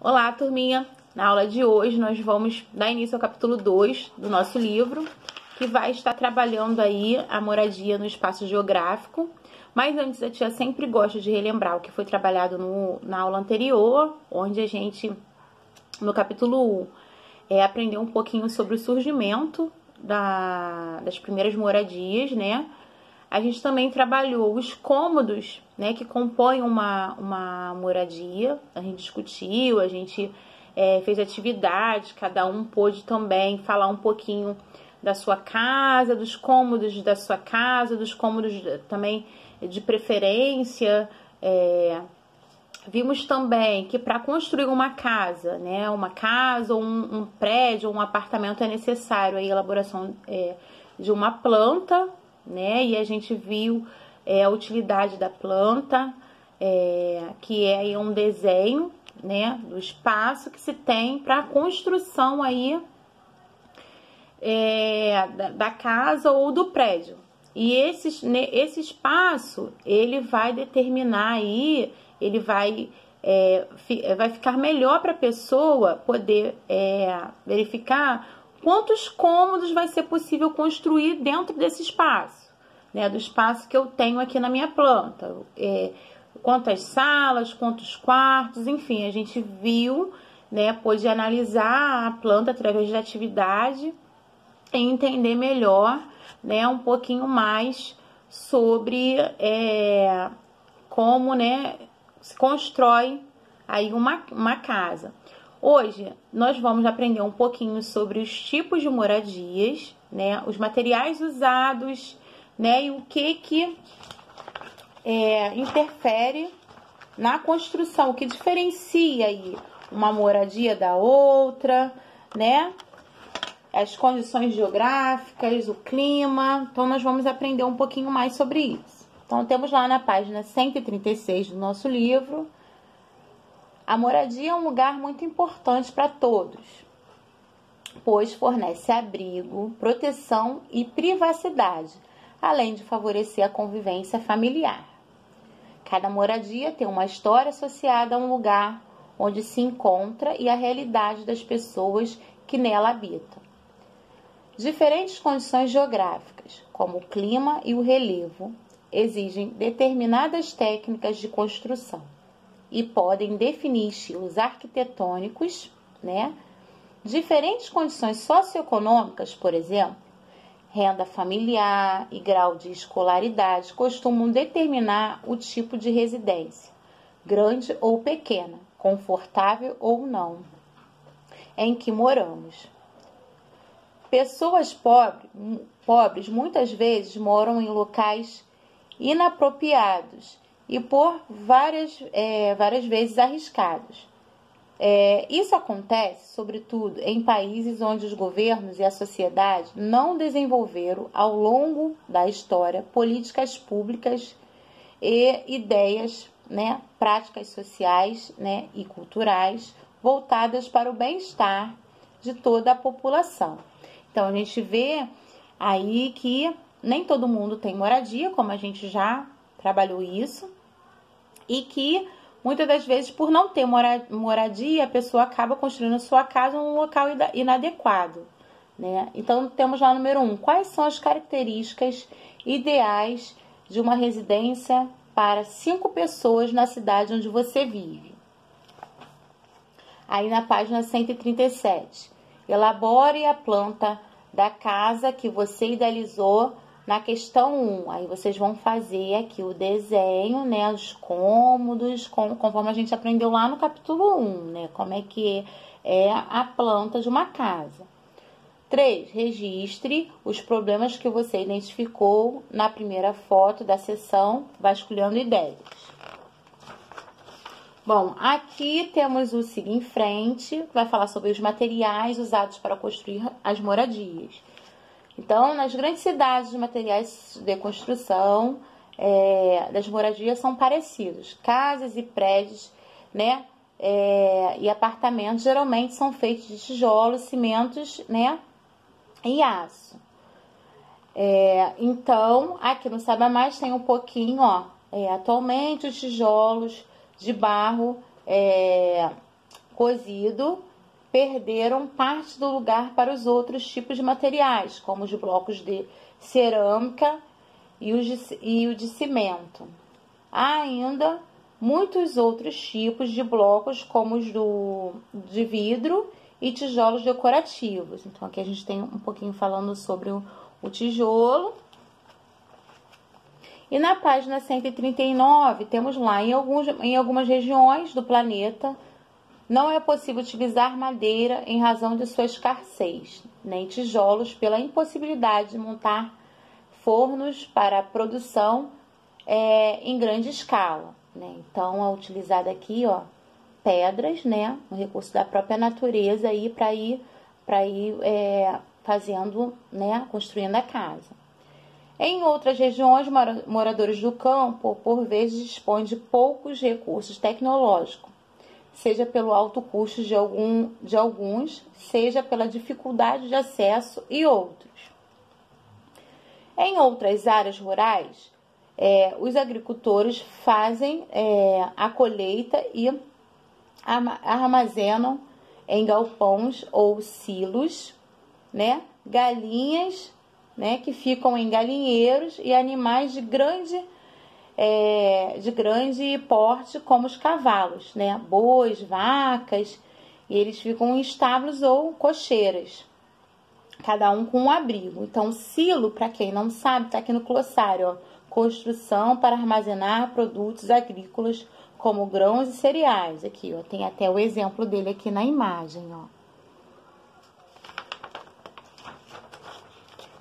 Olá, turminha! Na aula de hoje nós vamos dar início ao capítulo 2 do nosso livro, que vai estar trabalhando aí a moradia no espaço geográfico. Mas antes, a tia sempre gosta de relembrar o que foi trabalhado na aula anterior, onde a gente, no capítulo 1, aprendeu um pouquinho sobre o surgimento das primeiras moradias, né? A gente também trabalhou os cômodos, né, que compõem uma moradia. A gente discutiu, a gente fez atividades, cada um pôde também falar um pouquinho da sua casa, dos cômodos da sua casa, dos cômodos também de preferência. Vimos também que para construir uma casa, né, uma casa ou um prédio ou um apartamento é necessário a elaboração de uma planta, né? E a gente viu a utilidade da planta, que é um desenho, né, do espaço que se tem para a construção aí da casa ou do prédio. E esse espaço, ele vai determinar aí, ele vai ficar melhor para a pessoa poder verificar quantos cômodos vai ser possível construir dentro desse espaço, né? Do espaço que eu tenho aqui na minha planta. Quantas salas, quantos quartos, enfim, a gente viu, né? Pôde analisar a planta através da atividade e entender melhor, né? Um pouquinho mais sobre como, né, se constrói aí uma casa. Hoje, nós vamos aprender um pouquinho sobre os tipos de moradias, né, os materiais usados, né, e o que interfere na construção, o que diferencia aí uma moradia da outra, né, as condições geográficas, o clima. Então, nós vamos aprender um pouquinho mais sobre isso. Então, temos lá na página 136 do nosso livro: a moradia é um lugar muito importante para todos, pois fornece abrigo, proteção e privacidade, além de favorecer a convivência familiar. Cada moradia tem uma história associada a um lugar onde se encontra e a realidade das pessoas que nela habitam. Diferentes condições geográficas, como o clima e o relevo, exigem determinadas técnicas de construção e podem definir estilos arquitetônicos, né? Diferentes condições socioeconômicas, por exemplo, renda familiar e grau de escolaridade, costumam determinar o tipo de residência, grande ou pequena, confortável ou não, em que moramos. Pessoas pobres muitas vezes moram em locais inapropriados e por várias vezes arriscados. Isso acontece, sobretudo, em países onde os governos e a sociedade não desenvolveram, ao longo da história, políticas públicas e ideias, né, práticas sociais, né, e culturais voltadas para o bem-estar de toda a população. Então, a gente vê aí que nem todo mundo tem moradia, como a gente já trabalhou isso, e que muitas das vezes, por não ter moradia, a pessoa acaba construindo a sua casa em um local inadequado, né? Então, temos lá número 1. Quais são as características ideais de uma residência para 5 pessoas na cidade onde você vive? Aí na página 137. Elabore a planta da casa que você idealizou na questão 1. Aí vocês vão fazer aqui o desenho, né, os cômodos, conforme a gente aprendeu lá no capítulo 1, né, como é que é a planta de uma casa. 3. Registre os problemas que você identificou na primeira foto da seção Vasculhando Ideias. Bom, aqui temos o Siga em Frente, que vai falar sobre os materiais usados para construir as moradias. Então, nas grandes cidades, os materiais de construção das moradias são parecidos. Casas e prédios, né, e apartamentos geralmente são feitos de tijolos, cimentos, né, e aço. Então, aqui no Saiba Mais tem um pouquinho, atualmente os tijolos de barro cozido perderam parte do lugar para os outros tipos de materiais, como os blocos de cerâmica e o de cimento. Há ainda muitos outros tipos de blocos, como os de vidro e tijolos decorativos. Então, aqui a gente tem um pouquinho falando sobre o tijolo. E na página 139, temos lá, em algumas regiões do planeta, não é possível utilizar madeira em razão de sua escassez, nem tijolos pela impossibilidade de montar fornos para produção em grande escala, né? Então, é utilizado aqui, ó, pedras, né, um recurso da própria natureza aí para ir fazendo, né, construindo a casa. Em outras regiões, moradores do campo, por vezes, dispõem de poucos recursos tecnológicos, seja pelo alto custo de alguns, seja pela dificuldade de acesso e outros. Em outras áreas rurais, os agricultores fazem a colheita e armazenam em galpões ou silos, né, galinhas, né, que ficam em galinheiros, e animais de grande porte, como os cavalos, né, bois, vacas, e eles ficam em estábulos ou cocheiras, cada um com um abrigo. Então, silo, para quem não sabe, está aqui no glossário, ó, construção para armazenar produtos agrícolas como grãos e cereais. Aqui, ó, tem até o exemplo dele aqui na imagem, ó.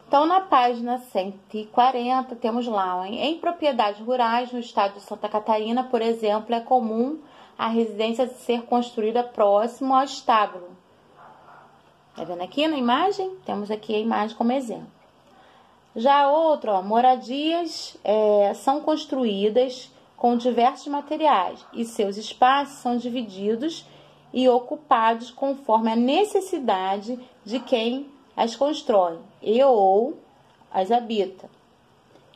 Então, na página 140, temos lá, em propriedades rurais, no estado de Santa Catarina, por exemplo, é comum a residência ser construída próximo ao estábulo. Tá vendo aqui na imagem? Temos aqui a imagem como exemplo. Já outro, ó, moradias são construídas com diversos materiais e seus espaços são divididos e ocupados conforme a necessidade de quem as constrói ou as habita.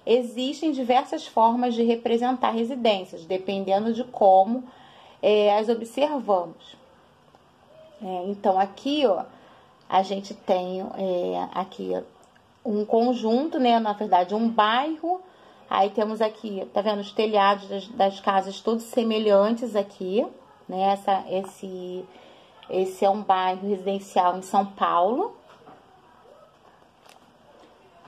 Existem diversas formas de representar residências, dependendo de como as observamos. Então, aqui, ó, a gente tem aqui um conjunto, né, na verdade, um bairro. Aí temos aqui, tá vendo, os telhados das casas todos semelhantes aqui, né? Esse é um bairro residencial em São Paulo.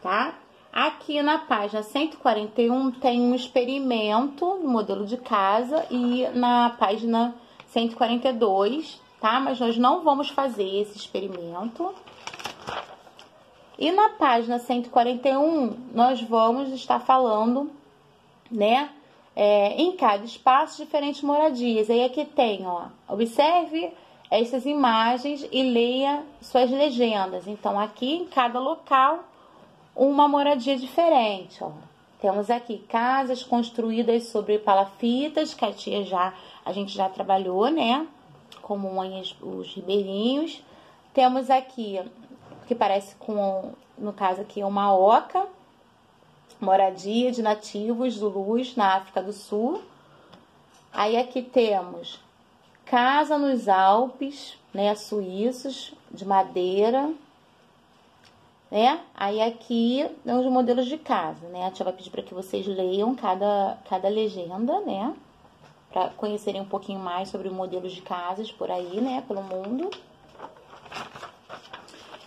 Tá? Aqui na página 141 tem um experimento no modelo de casa e na página 142, tá? Mas nós não vamos fazer esse experimento. E na página 141 nós vamos estar falando, né, em cada espaço diferentes moradias. Aí aqui tem, ó, observe essas imagens e leia suas legendas. Então aqui em cada local uma moradia diferente, ó. Temos aqui casas construídas sobre palafitas, que a gente já trabalhou, né? Como os ribeirinhos. Temos aqui, que parece no caso aqui, uma oca, moradia de nativos zulus na África do Sul. Aí aqui temos casa nos Alpes, né? Suíços, de madeira. Né? Aí aqui os modelos de casa, né? A tia vai pedir para que vocês leiam cada legenda, né? Para conhecerem um pouquinho mais sobre modelos de casas por aí, né? Pelo mundo.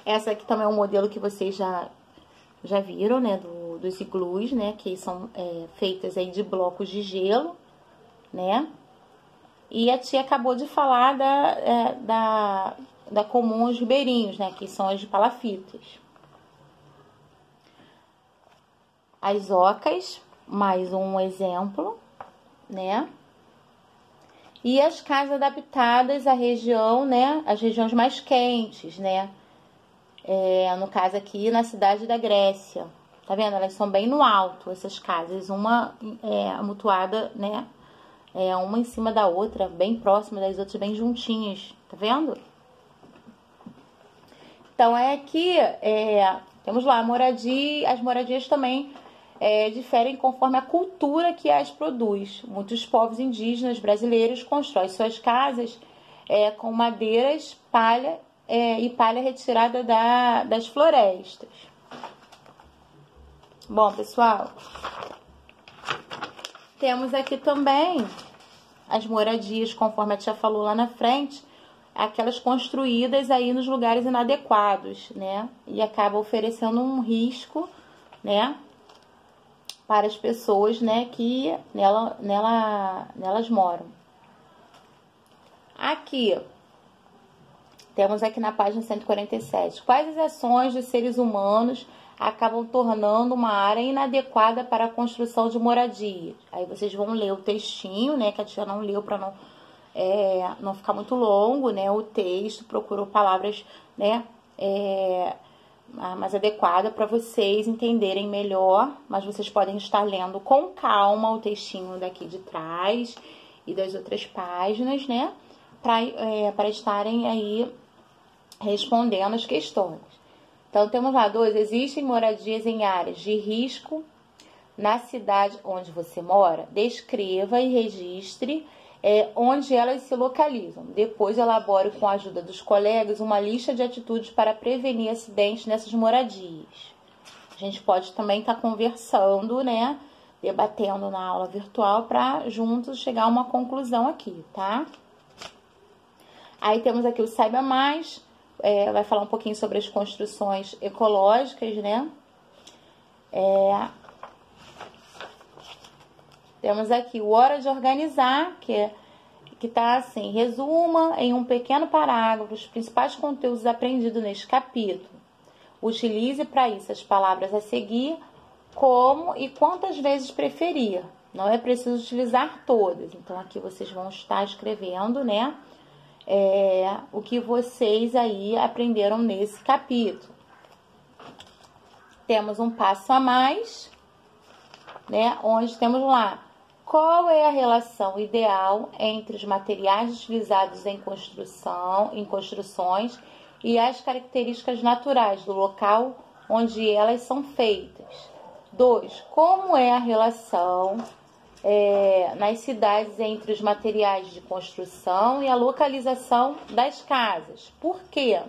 Essa aqui também é um modelo que vocês já viram, né? Dos iglus, né? Que são feitas aí de blocos de gelo, né? E a tia acabou de falar da comum os ribeirinhos, né? Que são as de palafitas. As ocas, mais um exemplo, né? E as casas adaptadas à região, né? As regiões mais quentes, né? No caso aqui, na cidade da Grécia. Tá vendo? Elas são bem no alto, essas casas. Uma amontoada, né? Uma em cima da outra, bem próxima das outras, bem juntinhas. Tá vendo? Então, aqui, temos lá as moradias também diferem conforme a cultura que as produz. Muitos povos indígenas brasileiros constroem suas casas com madeiras, palha e palha retirada das florestas. Bom, pessoal, temos aqui também as moradias, conforme a tia falou lá na frente, aquelas construídas aí nos lugares inadequados, né? E acaba oferecendo um risco, né, para as pessoas, né, que nelas moram. Aqui, temos aqui na página 147. Quais as ações dos seres humanos acabam tornando uma área inadequada para a construção de moradias? Aí vocês vão ler o textinho, né, que a tia não leu para não ficar muito longo, né, o texto, procurou palavras, né, mais adequadas para vocês entenderem melhor, mas vocês podem estar lendo com calma o textinho daqui de trás e das outras páginas, né, para estarem aí respondendo as questões. Então, temos lá 2. Existem moradias em áreas de risco na cidade onde você mora? Descreva e registre onde elas se localizam. Depois, elabore com a ajuda dos colegas uma lista de atitudes para prevenir acidentes nessas moradias. A gente pode também estar conversando, né? Debatendo na aula virtual para juntos chegar a uma conclusão aqui, tá? Aí temos aqui o Saiba Mais. Vai falar um pouquinho sobre as construções ecológicas, né? Temos aqui o Hora de Organizar, que tá assim: resuma em um pequeno parágrafo os principais conteúdos aprendidos neste capítulo. Utilize para isso as palavras a seguir, como e quantas vezes preferir. Não é preciso utilizar todas. Então, aqui vocês vão estar escrevendo, né? O que vocês aí aprenderam nesse capítulo. Temos um passo a mais, né? Onde temos lá: qual é a relação ideal entre os materiais utilizados em construções e as características naturais do local onde elas são feitas? 2. Como é a relação nas cidades entre os materiais de construção e a localização das casas? Por quê?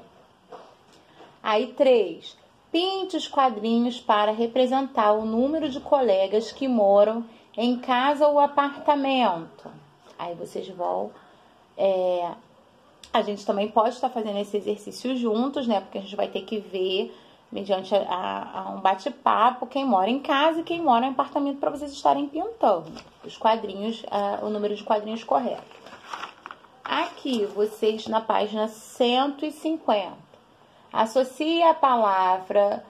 Aí 3. Pinte os quadrinhos para representar o número de colegas que moram em casa ou apartamento. Aí vocês vão... a gente também pode estar fazendo esse exercício juntos, né? Porque a gente vai ter que ver, mediante um bate-papo, quem mora em casa e quem mora em apartamento, para vocês estarem pintando os quadrinhos, o número de quadrinhos correto. Aqui, vocês na página 150, associe a palavra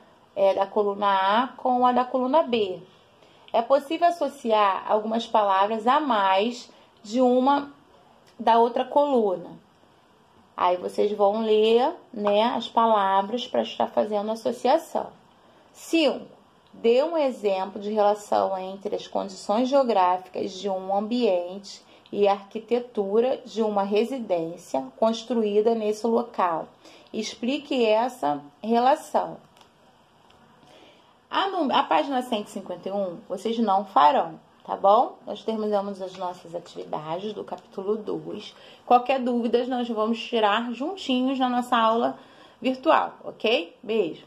da coluna A com a da coluna B. É possível associar algumas palavras a mais de uma da outra coluna. Aí vocês vão ler, né, as palavras para estar fazendo a associação. 5. Dê um exemplo de relação entre as condições geográficas de um ambiente e a arquitetura de uma residência construída nesse local. Explique essa relação. A página 151, vocês não farão, tá bom? Nós terminamos as nossas atividades do capítulo 2. Qualquer dúvida, nós vamos tirar juntinhos na nossa aula virtual, ok? Beijo!